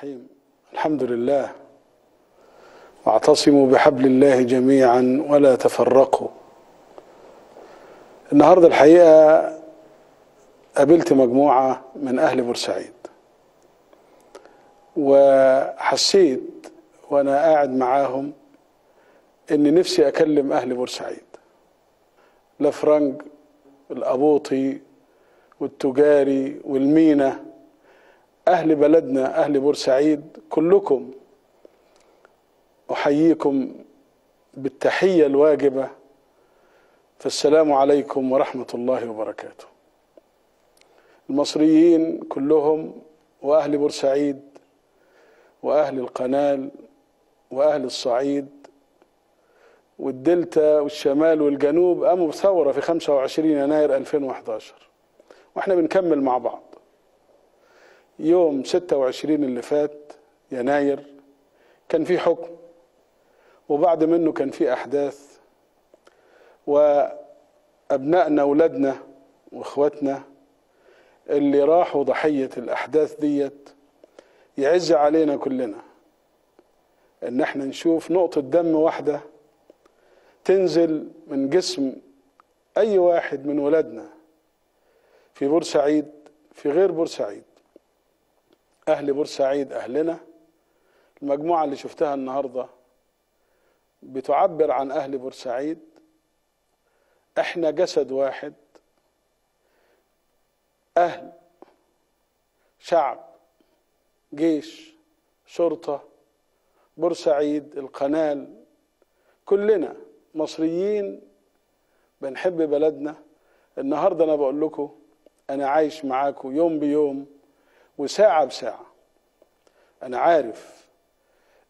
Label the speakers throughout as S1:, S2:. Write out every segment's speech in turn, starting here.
S1: الرحيم. الحمد لله، واعتصموا بحبل الله جميعا ولا تفرقوا. النهارده الحقيقة قابلت مجموعة من أهل بورسعيد، وحسيت وأنا قاعد معاهم إني نفسي أكلم أهل بورسعيد، الأفرنج الأبوطي والتجاري والمينا، أهل بلدنا أهل بورسعيد كلكم أحييكم بالتحية الواجبة، فالسلام عليكم ورحمة الله وبركاته. المصريين كلهم وأهل بورسعيد وأهل القنال وأهل الصعيد والدلتا والشمال والجنوب قاموا بثورة في 25 يناير 2011، وإحنا بنكمل مع بعض. يوم 26 اللي فات يناير كان في حكم، وبعد منه كان في أحداث، وأبنائنا ولادنا وإخواتنا اللي راحوا ضحية الأحداث ديت يعز علينا كلنا إن احنا نشوف نقطة دم واحدة تنزل من جسم أي واحد من ولادنا في بورسعيد في غير بورسعيد. أهل بورسعيد أهلنا. المجموعة اللي شفتها النهاردة بتعبر عن أهل بورسعيد. احنا جسد واحد، أهل، شعب، جيش، شرطة، بورسعيد، القنال، كلنا مصريين بنحب بلدنا. النهاردة أنا بقول لكم أنا عايش معاكم يوم بيوم وساعة بساعة. أنا عارف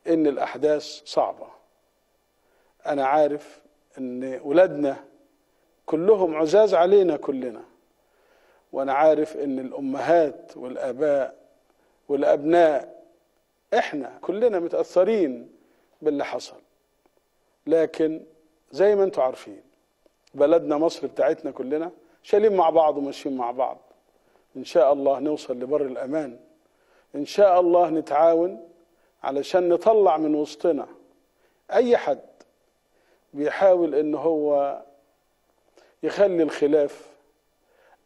S1: إن الأحداث صعبة، أنا عارف إن ولادنا كلهم عزاز علينا كلنا، وأنا عارف إن الأمهات والآباء والأبناء إحنا كلنا متأثرين باللي حصل. لكن زي ما أنتوا عارفين بلدنا مصر بتاعتنا كلنا شايلين مع بعض وماشيين مع بعض. إن شاء الله نوصل لبر الأمان، إن شاء الله نتعاون علشان نطلع من وسطنا أي حد بيحاول إن هو يخلي الخلاف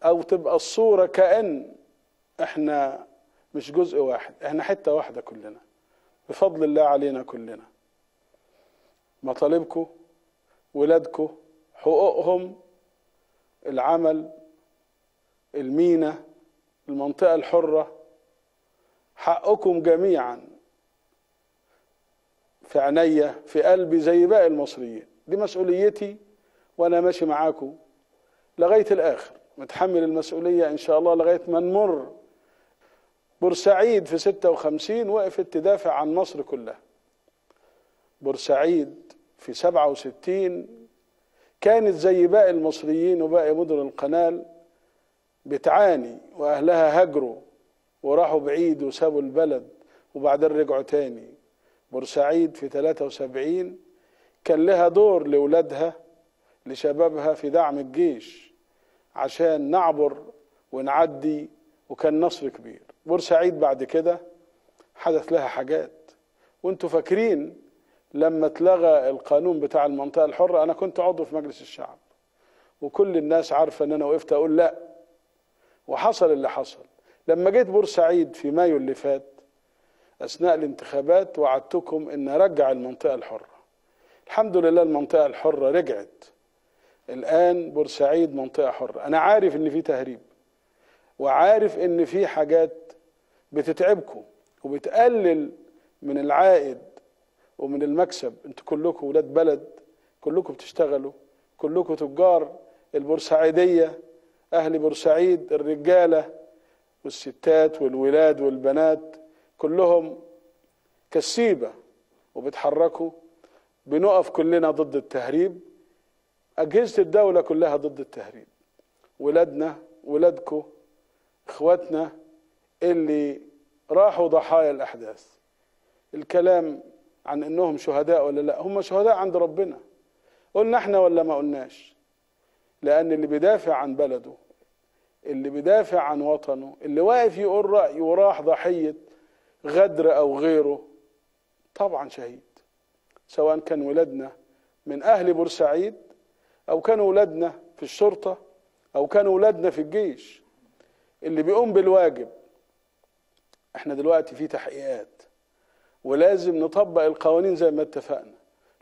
S1: أو تبقى الصورة كأن إحنا مش جزء واحد، إحنا حتة واحدة كلنا بفضل الله علينا كلنا. مطالبكم، ولادكم، حقوقهم، العمل، المينا، المنطقة الحرة، حقكم جميعا في عينيا في قلبي زي باقي المصريين. دي مسؤوليتي وأنا ماشي معاكم لغاية الآخر، متحمل المسؤولية إن شاء الله لغاية ما نمر. بورسعيد في 56 وقفت تدافع عن مصر كلها. بورسعيد في 67 كانت زي باقي المصريين وباقي مدن القنال بتعاني، وأهلها هجروا وراحوا بعيد وسابوا البلد وبعدين رجعوا تاني. بورسعيد في 73 كان لها دور لولادها لشبابها في دعم الجيش عشان نعبر ونعدي، وكان نصر كبير. بورسعيد بعد كده حدث لها حاجات، وانتوا فاكرين لما اتلغى القانون بتاع المنطقة الحرة، أنا كنت عضو في مجلس الشعب وكل الناس عارفة أن أنا وقفت أقول لا، وحصل اللي حصل. لما جيت بورسعيد في مايو اللي فات أثناء الانتخابات وعدتكم أن أرجع المنطقة الحرة. الحمد لله المنطقة الحرة رجعت. الآن بورسعيد منطقة حرة. أنا عارف أن في تهريب، وعارف أن في حاجات بتتعبكم وبتقلل من العائد ومن المكسب. انتوا كلكم ولاد بلد، كلكم بتشتغلوا، كلكم تجار. البورسعيدية أهل بورسعيد الرجالة والستات والولاد والبنات كلهم كالسيبة وبتحركوا. بنقف كلنا ضد التهريب، أجهزة الدولة كلها ضد التهريب. ولادنا، ولادكم، إخواتنا اللي راحوا ضحايا الأحداث، الكلام عن انهم شهداء ولا لا، هم شهداء عند ربنا. قلنا احنا ولا ما قلناش؟ لان اللي بيدافع عن بلده، اللي بيدافع عن وطنه، اللي واقف يقول رأيه وراح ضحية غدر أو غيره طبعا شهيد، سواء كان ولادنا من أهل بورسعيد أو كانوا ولادنا في الشرطة أو كانوا ولادنا في الجيش. اللي بيقوم بالواجب، احنا دلوقتي في تحقيقات ولازم نطبق القوانين زي ما اتفقنا.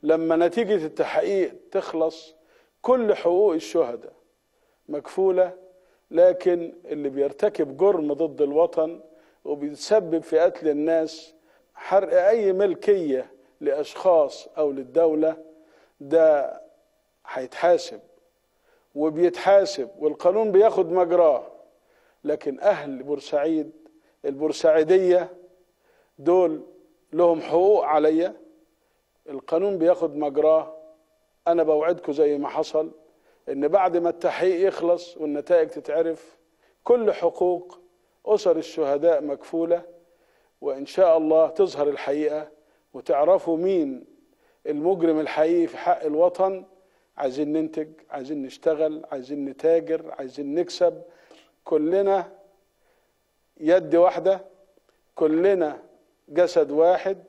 S1: لما نتيجة التحقيق تخلص كل حقوق الشهداء مكفولة، لكن اللي بيرتكب جرم ضد الوطن وبيتسبب في قتل الناس، حرق أي ملكية لأشخاص أو للدولة، ده هيتحاسب وبيتحاسب والقانون بياخد مجراه. لكن أهل بورسعيد البورسعيدية دول لهم حقوق عليا، القانون بياخد مجراه. أنا بوعدكم زي ما حصل إن بعد ما التحقيق يخلص والنتائج تتعرف كل حقوق أسر الشهداء مكفولة، وإن شاء الله تظهر الحقيقة وتعرفوا مين المجرم الحقيقي في حق الوطن. عايزين ننتج، عايزين نشتغل، عايزين نتاجر، عايزين نكسب، كلنا يد واحدة، كلنا جسد واحد،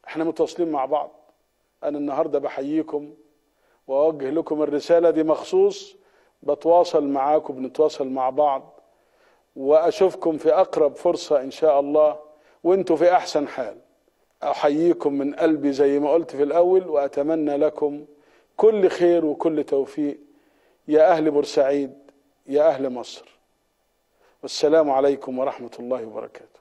S1: احنا متواصلين مع بعض. أنا النهاردة بحييكم وأوجه لكم الرسالة دي مخصوص، بتواصل معاكم، بنتواصل مع بعض، وأشوفكم في أقرب فرصة إن شاء الله وانتوا في أحسن حال. أحييكم من قلبي زي ما قلت في الأول، وأتمنى لكم كل خير وكل توفيق يا أهل بورسعيد، يا أهل مصر. والسلام عليكم ورحمة الله وبركاته.